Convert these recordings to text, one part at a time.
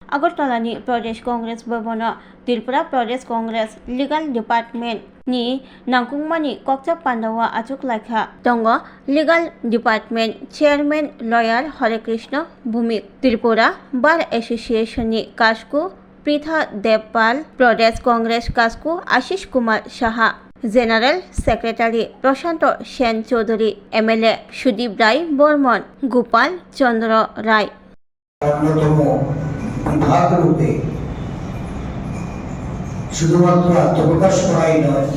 আগরতলাनि Pradesh Congress Bhavan Tripura Pradesh Congress legal department नि नांगुमानि कक्चा पांडवा आचुक लाखा दंग legal department chairman lawyer Harekrishna Bhowmik Tripura bar association नि कास्कु पृथा देवपाल प्रदेश कांग्रेस कास्कु Ashish Kumar Saha general secretary Prashant Sen Chowdhury MLA Sudip Roy Barman Gopal Chandra Roy বিভাগ রূপে শুধুমাত্র আত্মপ্রকাশ করাই নয়,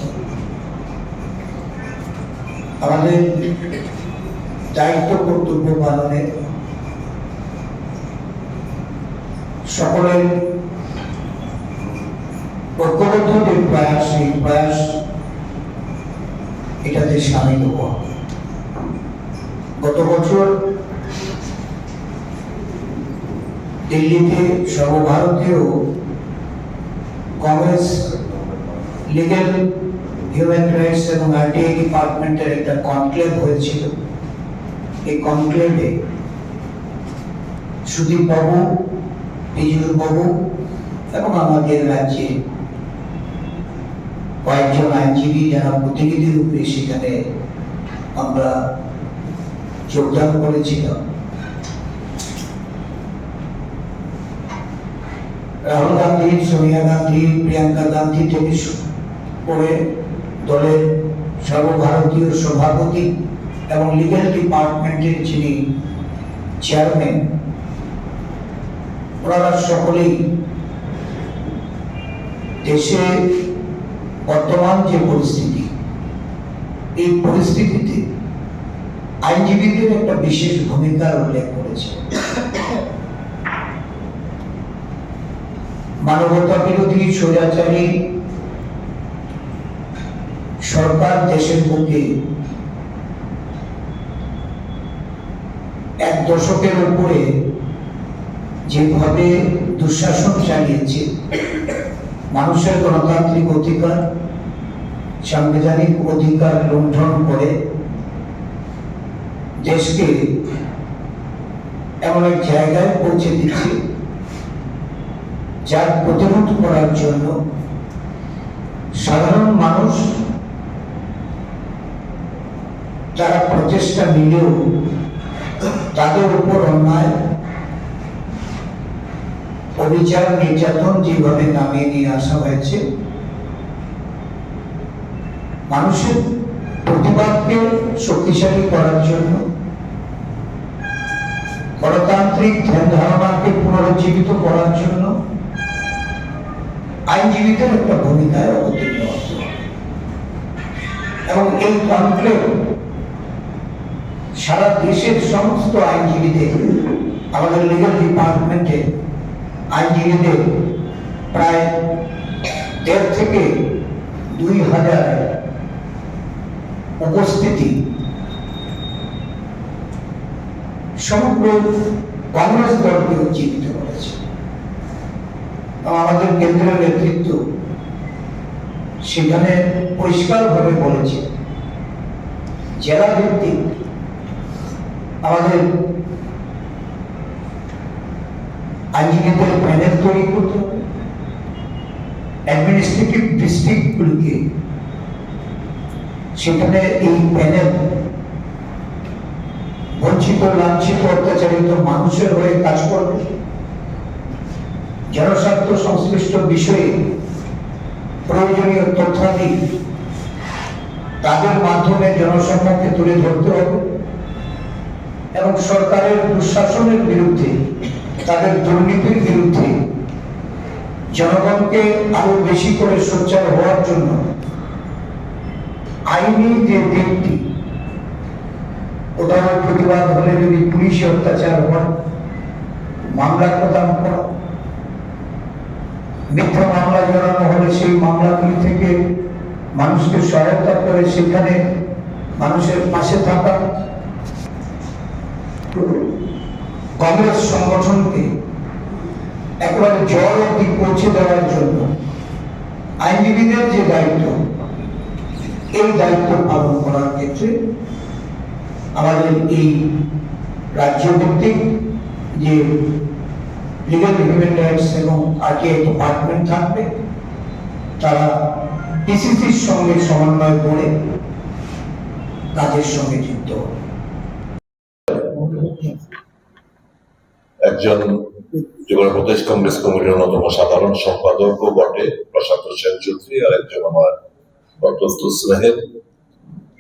আমাদের দায়িত্ব কর্তব্য পালনে সকলের ঐক্যবদ্ধ যে প্রয়াস, এই প্রয়াস এটাতে সামিল হওয়া। গত বছর দিল্লিতে সর্বভারতীয় কংগ্রেস লিগ্যাল হিউম্যান রাইটস এবং আরটিআই ডিপার্টমেন্টের একটা কনক্লেভ হয়েছিল। এই কনক্লেভে সুদীপ বাবু, পীযূষ বাবু এবং আমাদের রাজ্যে কয়েকজন আইনজীবী যারা প্রতিনিধি রূপে সেখানে আমরা যোগদান করেছিলাম। রাহুল গান্ধী, সোনিয়া গান্ধী, প্রিয়াঙ্কা গান্ধী থেকে করে দলের সর্বভারতীয় সভাপতি এবং লিগ্যাল ডিপার্টমেন্টের যিনি চেয়ারম্যান, ওনারা সকলেই দেশে বর্তমান যে পরিস্থিতি, এই পরিস্থিতিতে আইনজীবীদের একটা বিশেষ ভূমিকার উল্লেখ করেছে। মানবতা বিরোধী স্বৈরাচারী সরকার দেশের বুকে এক দশকের উপরে যেভাবে দুঃশাসন চালিয়েছে, মানুষের গণতান্ত্রিক অধিকার, সাংবিধানিক অধিকার লঙ্ঘন করে দেশকে এমন এক জায়গায় পৌঁছে দিচ্ছে যার প্রতিরোধ করার জন্য সাধারণ মানুষ যারা প্রচেষ্টা নিলেও তাদের উপর অন্যায়, অবিচার, নির্যাতন যেভাবে নামিয়ে নিয়ে আসা হয়েছে, মানুষের প্রতিবাদকে শক্তিশালী করার জন্য, গণতান্ত্রিক ধ্যান ধারণাকে পুনরুজ্জীবিত করার জন্য আইনজীবীদের একটা ভূমিকায় অবতীর্ণ হতে হবে। এবং এই কনক্লেভ সারা দেশের সমস্ত আইনজীবীদের, আমাদের লিগ্যাল ডিপার্টমেন্টে আইনজীবীদের প্রায় 1,500 থেকে 2,000 উপস্থিতি সমগ্র কংগ্রেস দলকে উজ্জীবিত করেছে। আমাদের কেন্দ্রীয় নেতৃত্ব সেখানে পরিষ্কারভাবে বলেছে, জেলা ভিত্তিক আমাদের আইনজীবীদের প্যানেল তৈরি করতে হবে। অ্যাডমিনিস্ট্রেটিভ ডিস্ট্রিক্টগুলিকে সেখানে এই প্যানেল বঞ্চিত, লাঞ্ছিত, অত্যাচারিত মানুষের হয়ে কাজ করবে। জনস্বার্থ সংশ্লিষ্ট বিষয়ে প্রয়োজনীয় তথ্যাদি তাদের মাধ্যমে জনসম্মুখে তুলে ধরতে হবে এবং সরকারের দুঃশাসনের বিরুদ্ধে, তাদের দুর্নীতির বিরুদ্ধে জনগণকে আরো বেশি করে সোচ্চার হওয়ার জন্য আইনি যে দিকটি, কোথাও প্রতিবাদ হলে যদি পুলিশি অত্যাচার হয়, মামলা প্রদান করা, মিথ্যা মামলা জড়ানো হলে সেই মামলাগুলি থেকে মানুষকে সহায়তা করে সেখানে মানুষের পাশে থাকা, কংগ্রেস সংগঠনকে একেবারে জল অবধি পৌঁছে দেওয়ার জন্য আইনজীবীদের যে দায়িত্ব, এই দায়িত্ব পালন করার ক্ষেত্রে আমাদের এই রাজ্যভিত্তিক যে লিগাল হিউম্যান রাইটস এবং আরটিআই ডিপার্টমেন্ট থাকবে। তারা পিসিসির সঙ্গে সমন্বয় করে কাজের সঙ্গে যুক্ত হবে। একজন ত্রিপুরা প্রদেশ কংগ্রেস কমিটির অন্যতম সাধারণ সম্পাদকও বটে প্রশান্ত সেন চৌধুরী, আর একজন আমার অত্যন্ত স্নেহের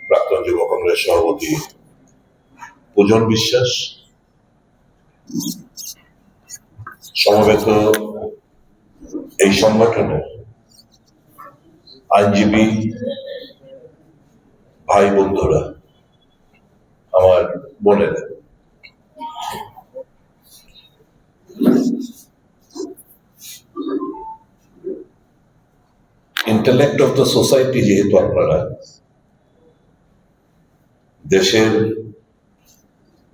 প্রাক্তন যুব কংগ্রেস সভাপতি পূজন বিশ্বাস। সমবেত এই সংগঠনের আইনজীবী ভাই বন্ধুরা, আমার বোনেরা, ইন্টেলেক্ট অফ দ্য সোসাইটি যেহেতু আপনারা, দেশের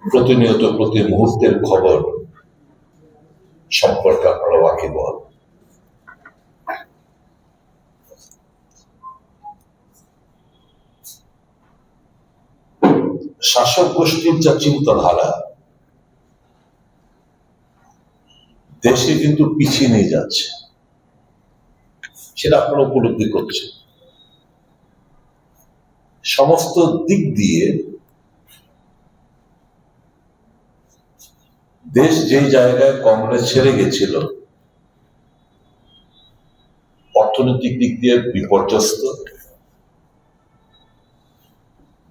প্রতিনিয়ত প্রতি মুহূর্তের খবর সম্পর্কে আপনারা ওয়াকিবহাল। শাসক গোষ্ঠীর যা চিন্তাধারা দেশে কিন্তু পিছিয়ে নিয়ে যাচ্ছে, সেটা আপনারা উপলব্ধি করছেন। সমস্ত দিক দিয়ে দেশ যে জায়গায় কংগ্রেস ছেড়ে গেছিল, অর্থনৈতিক দিক দিয়ে বিপর্যস্ত,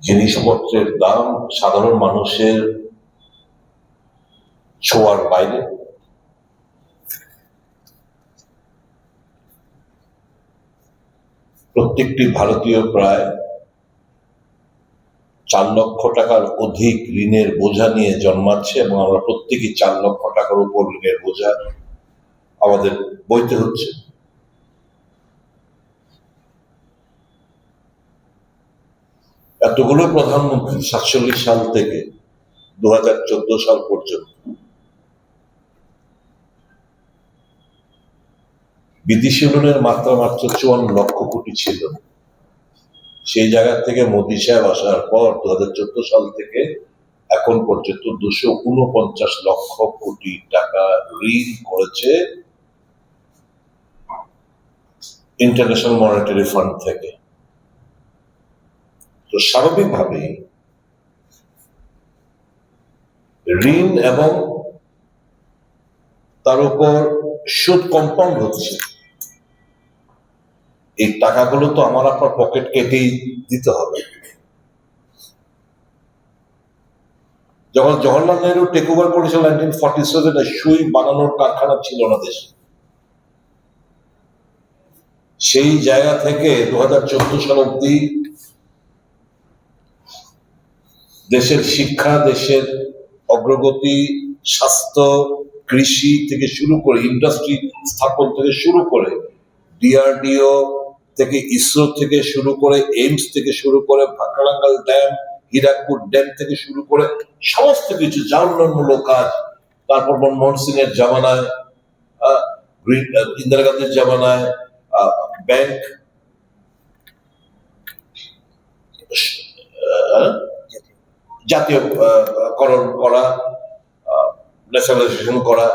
জিনিসপত্রের দাম সাধারণ মানুষের ছোঁয়ার বাইরে, প্রত্যেকটি ভারতীয় প্রায় 4 লক্ষ টাকার অধিক ঋণের বোঝা নিয়ে জন্মাচ্ছে এবং আমরা প্রত্যেকেই 4 লক্ষ টাকার উপর ঋণের বোঝা আমাদের বইতে হচ্ছে। এতগুলো প্রধানমন্ত্রী 47 সাল থেকে 2014 সাল পর্যন্ত বিদেশি লোনের মাত্রা মাত্র 54 লক্ষ কোটি ছিল। সেই জায়গা থেকে মোদী সাহেব আসার পর 2014 সাল থেকে এখন পর্যন্ত 249 লক্ষ কোটি টাকা ঋণ করেছে ইন্টারন্যাশনাল মনিটারি ফান্ড থেকে। তো স্বাভাবিকভাবেই ঋণ এবং তার উপর সুদ কম্পাউন্ড হচ্ছে, এই টাকাগুলো তো আমার আপনার পকেট কেটেই দিতে হবে। যখন জওহরলাল নেহরু টেক ওভার করেছিল 1947, সুই বানানোর কারখানা ছিল না দেশে। সেই জায়গা থেকে 2014 সাল অব্দি দেশের শিক্ষা, দেশের অগ্রগতি, স্বাস্থ্য, কৃষি থেকে শুরু করে, ইন্ডাস্ট্রি স্থাপন থেকে শুরু করে, ডিআরডিও থেকে, ইসরো থেকে শুরু করে, এইমস থেকে শুরু করে, ভাকরাঙ্গাল ড্যাম, হীরাকুদ ড্যাম থেকে শুরু করে সমস্ত কিছু যা উন্নয়নমূলক কাজ, তারপর মনমোহন সিং এর জামানায়, ইন্দিরা গান্ধীর জামানায় ব্যাংক জাতীয়করণ করা, ন্যাশনালাইজেশন করা,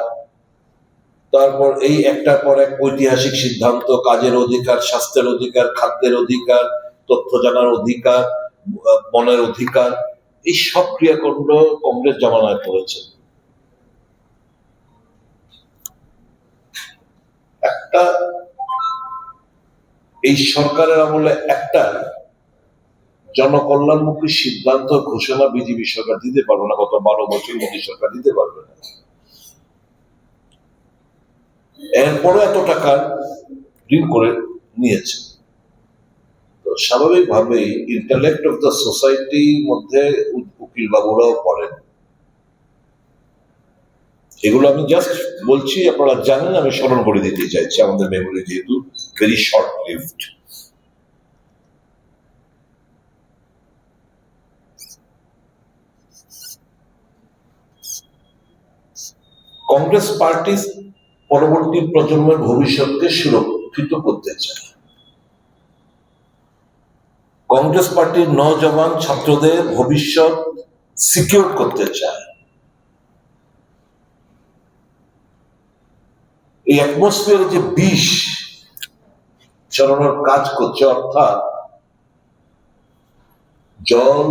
তারপর এই একটার পর এক ঐতিহাসিক সিদ্ধান্ত, কাজের অধিকার, স্বাস্থ্যের অধিকার, খাদ্যের অধিকার, তথ্য জানার অধিকার, মনের অধিকার, এই সব ক্রিয়াকাণ্ড কংগ্রেস জামানায় করেছে। একটা এই সরকারের আমলে একটা জনকল্যাণমুখী সিদ্ধান্ত ঘোষণা বিজেপি সরকার দিতে পারবে না, গত 12 বছর মোদী সরকার দিতে পারবে না। এরপরে এত টাকা ঋণ করে নিয়েছে। তো স্বাভাবিকভাবেই ইন্টেলেক্ট অফ দ্য সোসাইটির মধ্যে উকিল বাবুরাও পড়েন। এগুলো আমি জাস্ট বলছি, আপনারা জানেন, আমি স্মরণ করে দিতে চাইছি, আমাদের মেমোরি যেহেতু very short lived. Congress party পরবর্তী প্রজন্মের ভবিষ্যৎকে সুরক্ষিত করতে চায়। কংগ্রেস পার্টির নওজওয়ান ছাত্রদের ভবিষ্যৎ সিকিউর করতে চায়। এই অ্যাটমসফিয়ারে যে বিষ ছড়ানোর কাজ করছে, অর্থাৎ জল,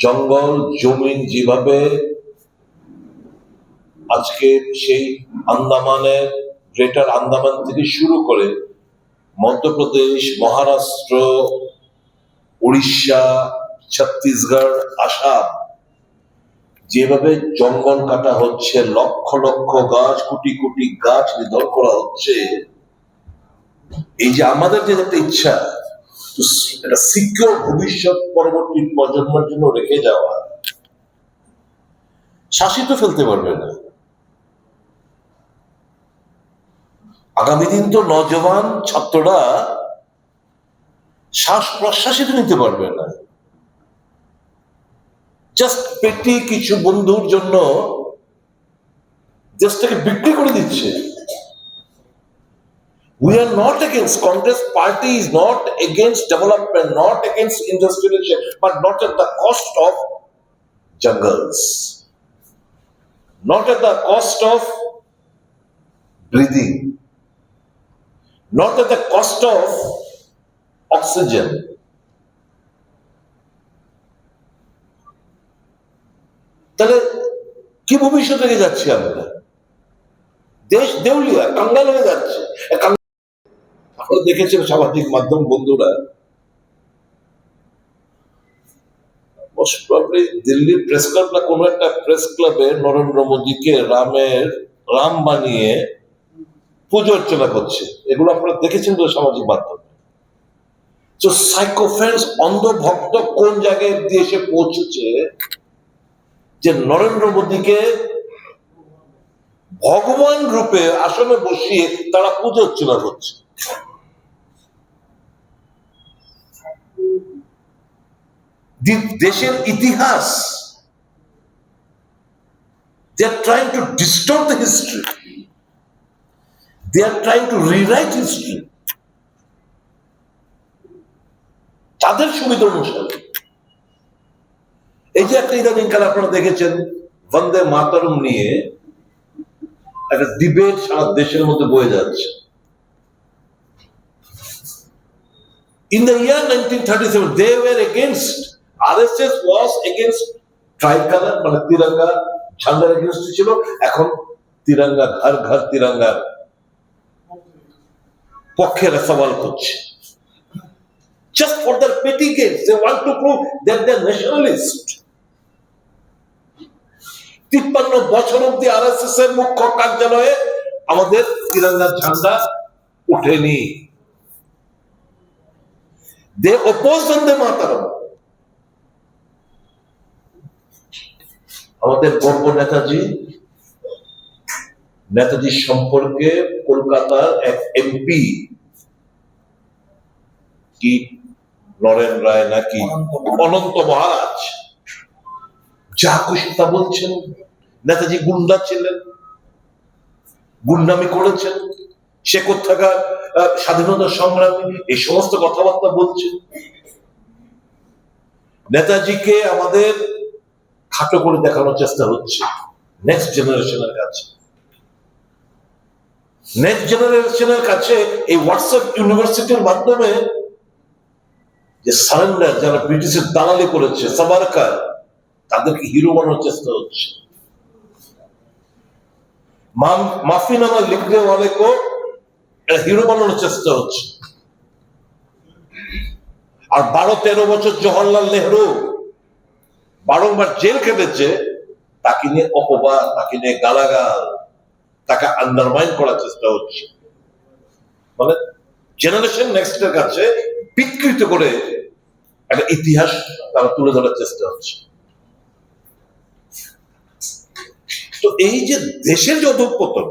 জঙ্গল, জমিন যেভাবে আজকে সেই আন্দামানের, গ্রেটার আন্দামান থেকে শুরু করে মধ্যপ্রদেশ, মহারাষ্ট্র, উড়িষ্যা, ছত্তিশগড়, আসাম, যেভাবে জঙ্গল কাটা হচ্ছে, লক্ষ লক্ষ গাছ, কোটি কোটি গাছ নিধন করা হচ্ছে, এই যে আমাদের যে একটা ইচ্ছা একটা সিকিউর ভবিষ্যৎ পরবর্তী প্রজন্মের জন্য রেখে যাওয়া, শাসিত ফেলতে পারবে না। আগামী দিন তো নজওয়ান ছাত্ররা শ্বাস প্রশ্বাসিত নিতে পারবে না। জাস্ট পেটি কিছু বন্ধুর জন্য দেশটাকে বিক্রি করে দিচ্ছে। We are not against, Congress party is not against development, not against industrialization, but not at the cost of jungles, not at the cost of breathing, not at the cost of oxygen. তাহলে কি ভবিষ্যৎ রেখে যাচ্ছি আমরা? দেশ দেউলিয়া, কাঙ্গাল হয়ে যাচ্ছে। আপনারা দেখেছেন সামাজিক মাধ্যম বন্ধুরা, দিল্লির প্রেস ক্লাব না কোন একটা প্রেস ক্লাবে নরেন্দ্র মোদীকে রাম বানিয়ে পুজো অর্চনা করছে। এগুলো আপনারা দেখেছেন তো সামাজিক মাধ্যমে। তো সাইকোফ্যান্স, অন্ধভক্ত কোন জায়গায় দিয়ে এসে পৌঁছেছে যে নরেন্দ্র মোদীকে ভগবান রূপে আসনে বসিয়ে তারা পুজো অর্চনা করছে। দেশের ইতিহাস, they are trying to distort the history, they are trying to rewrite history তাদের সুবিধা অনুসারে। এই যে একটা ইদানিং কাল আপনারা দেখেছেন বন্দে মাতরম নিয়ে একটা ডিবেট সারা দেশের মধ্যে বয়ে যাচ্ছে। In the year 1937, they were against, RSS was against tricolor, মানে তিরঙ্গা ঝান্ডার এগেনস্ট ছিল। এখন তিরঙ্গা ঘর ঘর তিরঙ্গার পক্ষে সওয়াল করছে। Just for their petty gains, they want to prove that they are nationalist. 53 বছর অব্দি RSS এর মুখ্য কার্যালয়ে আমাদের তিরঙ্গার ঝান্ডা উঠেনি। They oppose Vande Mataram. আমাদের গর্ব নেতাজি সম্পর্কে কলকাতার এক এমপি, কি নরেন রায় নাকি অনন্ত মহারাজ, যা খুশি তা বলছেন। নেতাজি গুন্ডা ছিলেন, গুন্ডামি করেছেন, সে কোথাকার স্বাধীনতা সংগ্রামী, এই সমস্ত কথাবার্তা বলছেন। নেতাজিকে আমাদের খাটো করে দেখানোর চেষ্টা হচ্ছে নেক্সট জেনারেশনের কাছে। নেক্সট জেনারেশনের কাছে এই হোয়াটসঅ্যাপ ইউনিভার্সিটির মাধ্যমে যে সারেন্ডার, যারা ব্রিটিশের দালালি করেছে, সাবারকার, তাদেরকে হিরো বানানোর চেষ্টা হচ্ছে। মাফি নামা লিখনে ওয়ালেকো হিরো বানানোর চেষ্টা হচ্ছে। আর 12-13 বছর জওহরলাল নেহরু বারংবার জেল কেটেছে, তাকে নিয়ে অপবাদ, তাকে নিয়ে গালাগাল, তাকে আন্ডারমাইন করার চেষ্টা হচ্ছে। মানে জেনারেশন নেক্সটের কাছে বিকৃত করে একটা ইতিহাস তারা তুলে ধরার চেষ্টা হচ্ছে। তো এই যে দেশের যে অধঃপতন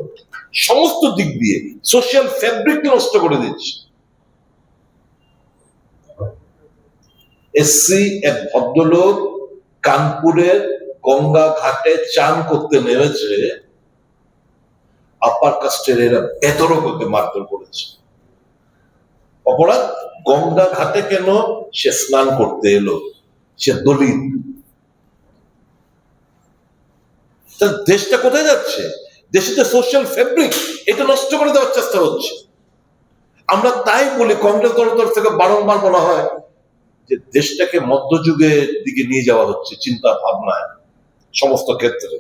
সমস্ত দিক দিয়ে সোশ্যাল ফ্যাব্রিককে নষ্ট করে দিচ্ছে। এসসি এক ভদ্রলোক কানপুরের গঙ্গা ঘাটে চান করতে নেমেছে, আপার কাস্টের এরা বেতরক ওকে মারধর করেছে। অপরাধ, গঙ্গা ঘাটে কেন? সে স্নান করতে এলো, সে দলিত। দেশটা কোথায় যাচ্ছে? দেশের যে সোশ্যাল ফেব্রিক এটা নষ্ট করে দেওয়ার চেষ্টা হচ্ছে। আমরা তাই বলি, কংগ্রেস দলের তরফ থেকে বারংবার বলা হয় যে দেশটাকে মধ্যযুগের দিকে নিয়ে যাওয়া হচ্ছে চিন্তা ভাবনায় সমস্ত ক্ষেত্রে।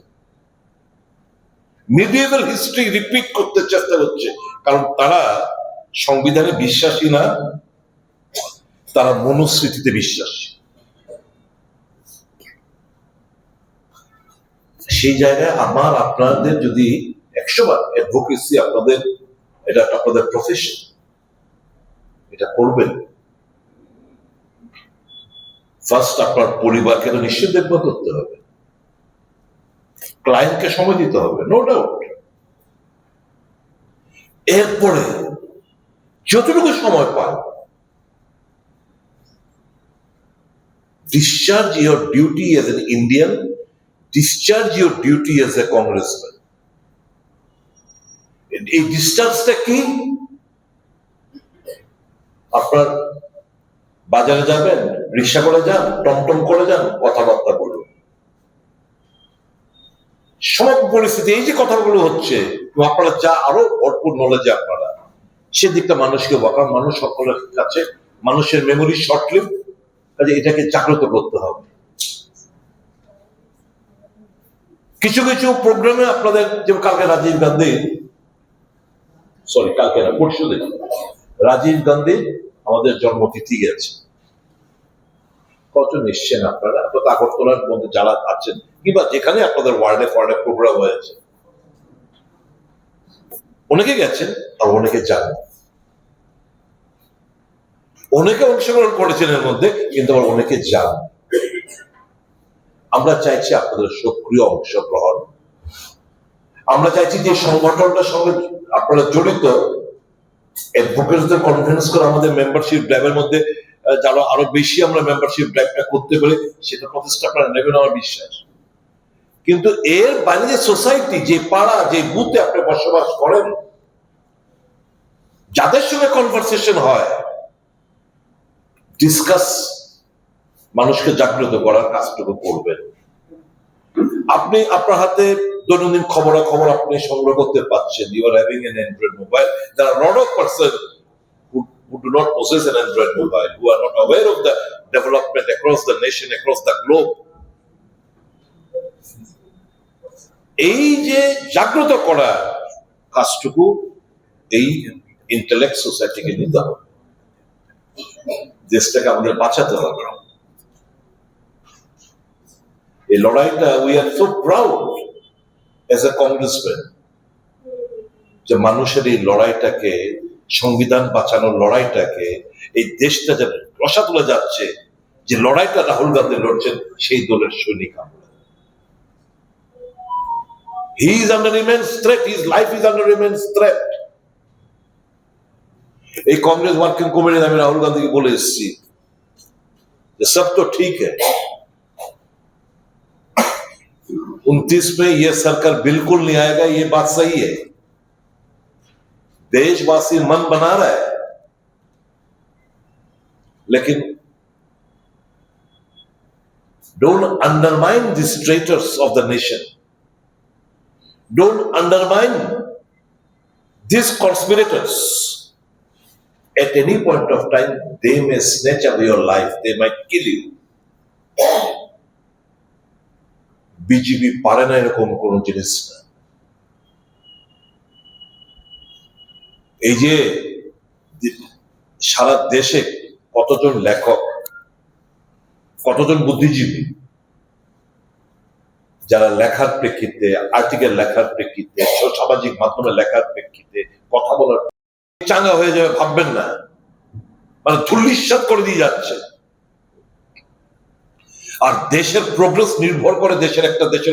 মিডিয়েভাল হিস্ট্রি রিপিট করতে চেষ্টা হচ্ছে, কারণ তারা সংবিধানে বিশ্বাসী না, তারা মনুস্মৃতিতে বিশ্বাসী। সেই জায়গায় আমার আপনাদের যদি 100বার অ্যাডভোকেসি, আপনাদের এটা আপনাদের প্রফেশন, এটা করবেন, ফার্স্ট আপনার পরিবারকে তো নিশ্চিত দেখভাল করতে হবে, ক্লায়েন্টকে সময় দিতে হবে, নো ডাউট। এরপরে যতটুকু সময় পান, discharge your duty as an Indian, discharge your duty as a congressman. এই ডিসচার্জটা কি? আপনার বাজারে যাবেন, রিক্সা করে যান, টমটম করে যান, কথাবার্তা বলুন। সব পরিস্থিতি এই যে কথাগুলো হচ্ছে, আপনারা যা আরো ভরপুর নলেজে আপনারা সেদিকটা মানুষকে বকার, মানুষ সকলের কাছে, মানুষের মেমোরি শর্ট লিভ, কাজে এটাকে জাগ্রত করতে হবে। কিছু কিছু প্রোগ্রামে আপনাদের, যেমন কালকে রাজীব গান্ধী, কালকে না পরশু দিন রাজীব গান্ধী আমাদের জন্মতিথি গেছে। কজন এসছেন আপনারা? আগরতলার মধ্যে যারা আছেন কিংবা যেখানে আপনাদের ওয়ার্ডে প্রোগ্রাম হয়েছে, অনেকে গেছেন আর অনেকে যান, অনেকে অংশগ্রহণ করেছেন এর মধ্যে, কিন্তু আবার অনেকে যান। আমরা চাইছি আপনাদের সক্রিয় অংশগ্রহণ। আমরা চাইছি যে সংগঠনটার সঙ্গে আপনারা জড়িত, অ্যাডভোকেটসদের কনফারেন্স করে আমাদের মেম্বারশিপ ড্রাইভের মধ্যে যারা আরো বেশি আমরা মেম্বারশিপ ড্রাইভটা করতে পারি, সেটা প্রচেষ্টা আপনারা নেবেন আমার বিশ্বাস। কিন্তু এর বাইরে যে সোসাইটি, যে পাড়া, যে বুথে আপনি বসবাস করেন, যাদের সঙ্গে কনভারসেশন হয়, ডিসকাস, মানুষকে জাগ্রত করার কাজটুকু করবেন। আপনি আপনার হাতে দৈনন্দিন খবরাখবর আপনি সংগ্রহ করতে পারছেন। You are having an android mobile. There are a lot of persons who do not possess an Android mobile, who are not aware of the development across the nation, across the globe. এই যে জাগ্রত করা কাজটুকু এই intellect সোসাইটিকে নিতে হবে, দেশটাকে আমাদের বাঁচাতে হবে। এই লড়াইটা, we are so proud as a congressman, যে মানুষের এই লড়াইটাকে, সংবিধান বাঁচানোর লড়াইটাকে, এই দেশটা যেন রসাতলে যাচ্ছে, যে লড়াইটা রাহুল গান্ধী লড়ছেন, সেই দলের সৈনিক আমরা। He is under immense threat, his life is under immense threat. এই কংগ্রেস ওয়ার্কিং কমিটিতে আমি রাহুল গান্ধীকে বলে এসেছি যে সব তো ঠিক है, 29 में ये सरकार बिल्कुल नहीं आएगा, ये बात सही है। देशवासी मन बना रहा है, लेकिन don't undermine these traitors of the nation. Don't undermine these conspirators. At any point of time, they may snatch away your life, they might kill you. BJP পারে না এরকম কোন জিনিস না। এই যে সারা দেশে কতজন লেখক, কতজন বুদ্ধিজীবী, যারা লেখার প্রেক্ষিতে, আর্টিকেল লেখার প্রেক্ষিতে, সামাজিক মাধ্যমে লেখার প্রেক্ষিতে, কথা বলার চাঙ্গা হয়ে যাবে ভাববেন না, মানে ধুলিস্যাৎ করে দিয়ে যাচ্ছে। আর দেশের প্রোগ্রেস নির্ভর করে দেশের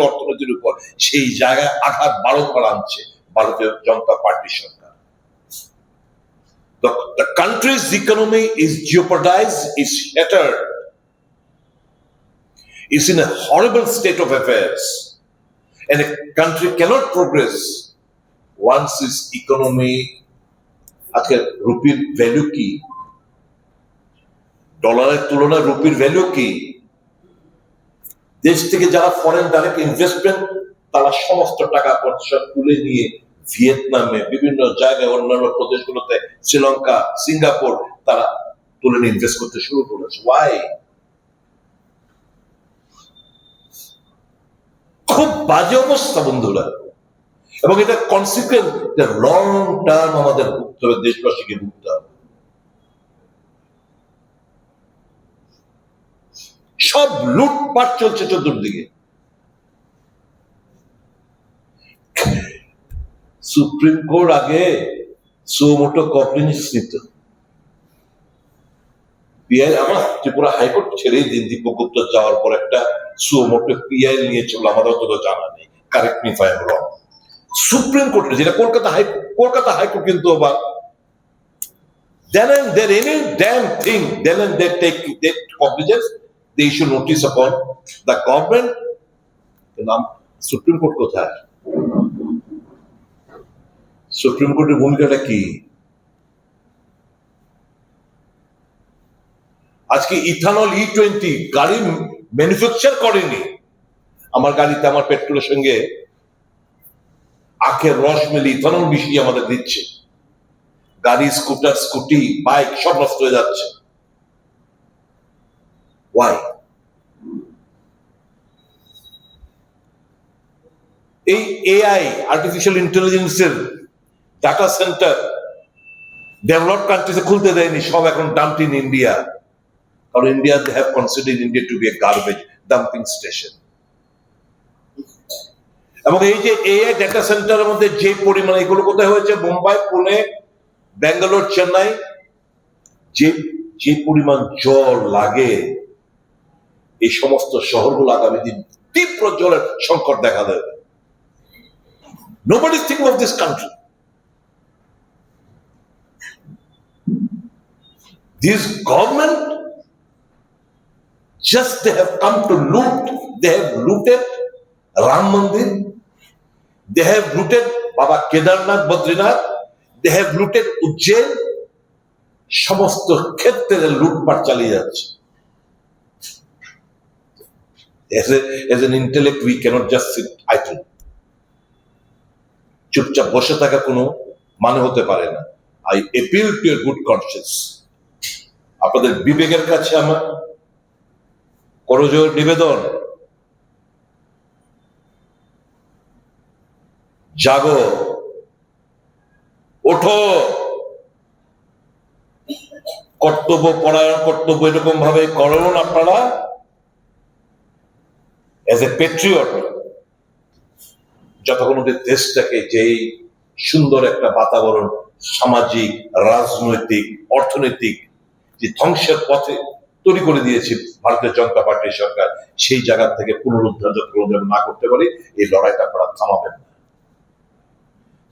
অর্থনীতির উপর, সেই জায়গায় আঘাত বারংবার আনছে ভারতীয় জনতা পার্টি সরকার। The country's economy is jeopardized, is shattered, is in a horrible state of affairs, and a country cannot progress once its economy, আজকে রুপির ভ্যালু কি, ডলারের তুলনায় রুপির ভ্যালু কি, দেশ থেকে যারা ফরেন ডাইরেক্ট ইনভেস্টমেন্ট তারা সমস্ত টাকা পয়সা তুলে নিয়ে ভিয়েতনামে বিভিন্ন জায়গায় অন্যান্য প্রদেশগুলোতে শ্রীলঙ্কা সিঙ্গাপুর তারা তুলে নিয়ে ইনভেস্ট করতে শুরু করেছে। ওয়াই? খুব বাজে অবস্থা বন্ধুরা, এবং এটা কনসিকুয়েন্স লং টার্ম আমাদের ভুগতে হবে, দেশবাসীকে ভুগতে হবে। সব লুটপাট চলছে চতুর্দিকে। সুপ্রিম কোর্ট আগে সুমোটো কগনিজেন্স নিত। পিআই আমার ত্রিপুরা হাইকোর্ট ছেড়েই দিন, দীপক গুপ্ত যাওয়ার পর একটা সুমোটো পিআই নিয়েছে বলে আমাদের অত জানা নেই, correct me if I am wrong. Supreme কোর্টে যেটা কলকাতা হাইকোর্ট কিন্তু আবার then and there any damn thing then and they take cognizance, they issue notice upon the government. নাম সুপ্রিম কোর্ট কোথায়? সুপ্রিম কোর্টের ভূমিকাটা কি? আজকে ইথানল E20 গাড়ি ম্যানুফ্যাকচার করেনি, আমার গাড়িতে আমার পেট্রোলের সঙ্গে আখের রস মিলে ইথানল মিশিয়ে আমাদের দিচ্ছে। গাড়ি, স্কুটার, স্কুটি, বাইক সব নষ্ট হয়ে যাচ্ছে। ওয়াই? এই এআই আর্টিফিশিয়াল ইন্টেলিজেন্সের ডাটা সেন্টার ডেভেলপড কান্ট্রিতে খুলতে দেয়নি, সব এখন ডাম্পড ইন ইন্ডিয়া, কারণ India they have considered India to be a garbage dumping station. এবং এই যে এআই ডাটা সেন্টারের মধ্যে যে পরিমাণ, এগুলো কোথায় হয়েছে? মুম্বাই, পুনে, ব্যাঙ্গালোর, চেন্নাই। যে পরিমাণ জল লাগে এই সমস্ত শহরগুলো আগামী দিন তীব্র জলের সংকট দেখা দেবে। Nobody is thinking of this country. This government just they have come to loot. They have looted Ram Mandir. They have looted Baba Kedarnath, Badrinath. They have looted Ujjain. সমস্ত ক্ষেত্রে লুটপাট চালিয়ে যাচ্ছে। As an intellect, we cannot just sit idle. চুপচাপ বসে থাকা কোনো মানে হতে পারে না। I appeal to your good conscience. আপনাদের বিবেকের কাছে আমার করজোড় নিবেদন, জাগো, ওঠো, কর্তব্য পরায়ণ, কর্তব্য এরকম ভাবে করুন আপনারা এজ এ পেট্রিয়ট। যতক্ষণ দেশটাকে যেই সুন্দর একটা বাতাবরণ, সামাজিক, রাজনৈতিক, অর্থনৈতিক যে ধ্বংসের পথে তৈরি করে দিয়েছে ভারতীয় জনতা পার্টির সরকার, সেই জায়গা থেকে পুনরুদ্ধার যতক্ষণ না করতে পারি, এই লড়াইটা আপনারা থামাবেন না।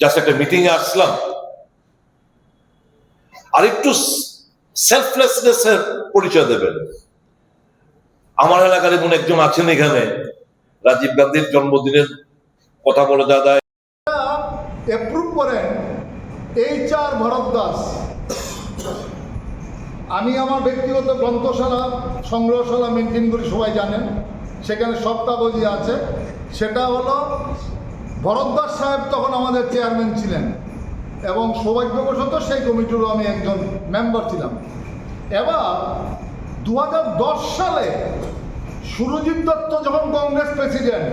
জাস্ট একটা মিটিং এ আসলাম, আর একটু সেলফলেসনেস এর পরিচয় দেবেন। আমার এলাকার এমন একজন আছেন এখানে, রাজীব গান্ধীর জন্মদিনের কথা বলে দাদা অ্যাপ্রুভ করেন HR ভরদ্দাস। আমি আমার ব্যক্তিগত গ্রন্থশালা, সংগ্রহশালা মেনটেন করি, সবাই জানেন, সেখানে সব কাগজই আছে। সেটা হলো ভরদ্দাস সাহেব তখন আমাদের চেয়ারম্যান ছিলেন, এবং সৌভাগ্যবশত সেই কমিটিরও আমি একজন মেম্বার ছিলাম। এবার 2010 সালে সুরজিৎ দত্ত যখন কংগ্রেস প্রেসিডেন্ট,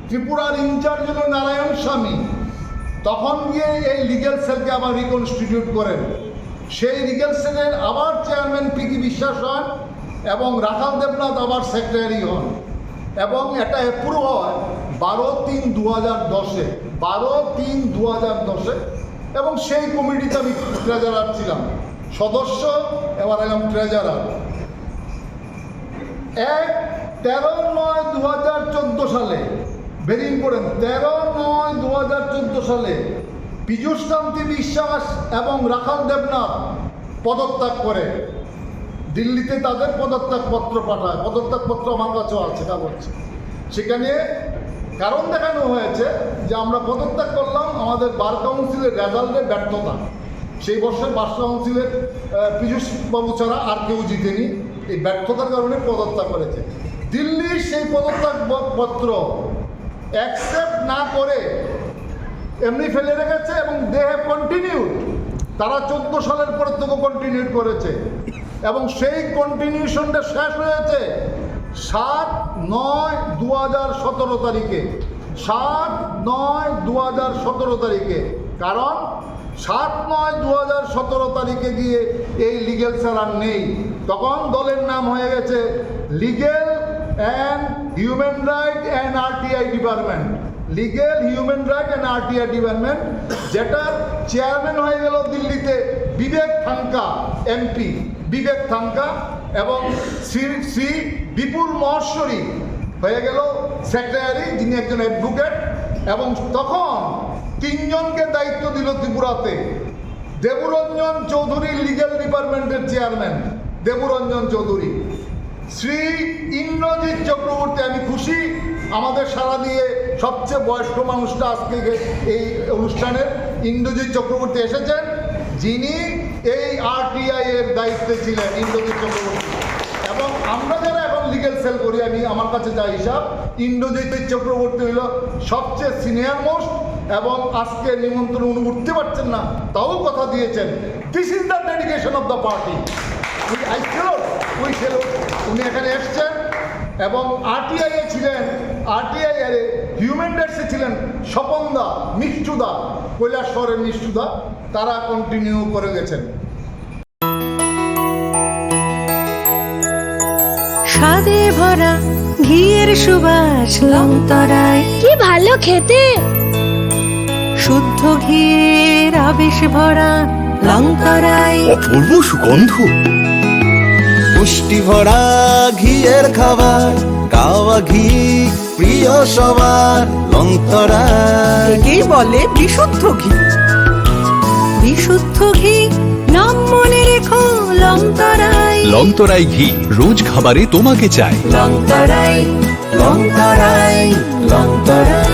ত্রিপুরার ইনচার্জ হল নারায়ণ স্বামী, তখন গিয়ে এই লিগ্যাল সেলকে আবার রিকনস্টিটিউট করেন। সেই লিগ্যাল সেলের আবার চেয়ারম্যান PK বিশ্বাস হন, এবং রাখাল দেবনাথ আবার সেক্রেটারি হন, এবং এটা অ্যাপ্রুভ হয় 12/3/2010-এ, 12/3/2010-এ। এবং সেই কমিটিতে আমি ট্রেজারার ছিলাম, সদস্য, এবার এলাম ট্রেজারার। 13/9/2014 সালে, ভেরি ইম্পর্টেন্ট, 13/9/2014 সালে পীযূষ কান্তি বিশ্বাস এবং রাখাল দেবনাথ পদত্যাগ করে দিল্লিতে তাদের পদত্যাগ পত্র পাঠায়। পদত্যাগ পত্র আমার কাছেও আছে কাগজ। সেখানে কারণ দেখানো হয়েছে যে আমরা পদত্যাগ করলাম আমাদের বার কাউন্সিলের রেজাল্টের ব্যর্থতা। সেই বছর বার কাউন্সিলের পীযূষ বাবু ছাড়া আর কেউ জিতেনি, এই ব্যর্থতার কারণে পদত্যাগ করেছে। দিল্লির সেই পদত্যাগ পত্র অ্যাকসেপ্ট না করে এমনি ফেলে রেখেছে এবং দে হ্যাভ কন্টিনিউড। তারা 14 সালের পর থেকে কন্টিনিউ করেছে এবং সেই কন্টিনিউশনটা শেষ হয়েছে 7/9/2017 তারিখে। 7/9/2017 তারিখে। কারণ 7/9/2017 তারিখে গিয়ে এই লিগেল সেল আর নেই। তখন দলের নাম হয়ে গেছে legal and human right and RTI department. Legal human right and RTI department, যেটার চেয়ারম্যান হয়ে গেল দিল্লিতে বিবেক থাঙ্কা এমপি, বিবেক থাঙ্কা, এবং শ্রী বিপুল মহেশ্বরী হয়ে গেল সেক্রেটারি, যিনি একজন অ্যাডভোকেট। এবং তখন 3 জনকে দায়িত্ব দিল ত্রিপুরাতে। দেবরঞ্জন চৌধুরী লিগেল ডিপার্টমেন্টের চেয়ারম্যান, দেবরঞ্জন চৌধুরী। শ্রী ইন্দ্রজিৎ চক্রবর্তী, আমি খুশি আমাদের সারা দিয়ে সবচেয়ে বয়স্ক মানুষটা আজকে এই অনুষ্ঠানের ইন্দ্রজিৎ চক্রবর্তী এসেছেন, যিনি এই আরটিআই এর দায়িত্বে ছিলেন, ইন্দ্রজিৎ চক্রবর্তী। এবং আমরা যারা এখন লিগেল সেল করি, আমি আমার কাছে যা হিসাব, ইন্দ্রজিৎ চক্রবর্তী হইল সবচেয়ে সিনিয়র মোস্ট। এবং আজকে নিমন্ত্রণ উনি উঠতে পারছেন না, তাও কথা দিয়েছেন, this is the dedication of the party. উনি এখানে এসছেন এবং আরটিআই এ ছিলেন, আরটিআই এর হিউম্যান রাইটসে ছিলেন স্বপনদা, মিষ্টুদা, কৈলাসহরের মিষ্টুদা, তারা কন্টিনিউ করে গেছেন। স্বাদে ভরা ঘিয়ের সুবাস লংতরায়, কি ভালো খেতে। শুদ্ধ ঘিয়ের আবেশ ভরা লংতরায়, অপূর্ব সুগন্ধ, পুষ্টি ভরা ঘিয়ের খাবার, গাওয়া ঘি প্রিয় সবার লংতরায়। একেই বলে বিশুদ্ধ ঘি। বিশুদ্ধ ঘি নাম মনে রেখো লংতরায়। লংতরাই ঘি রোজ খাবারে তোমাকে চাই। লংতরায়, লংতরায়, লংতরায়।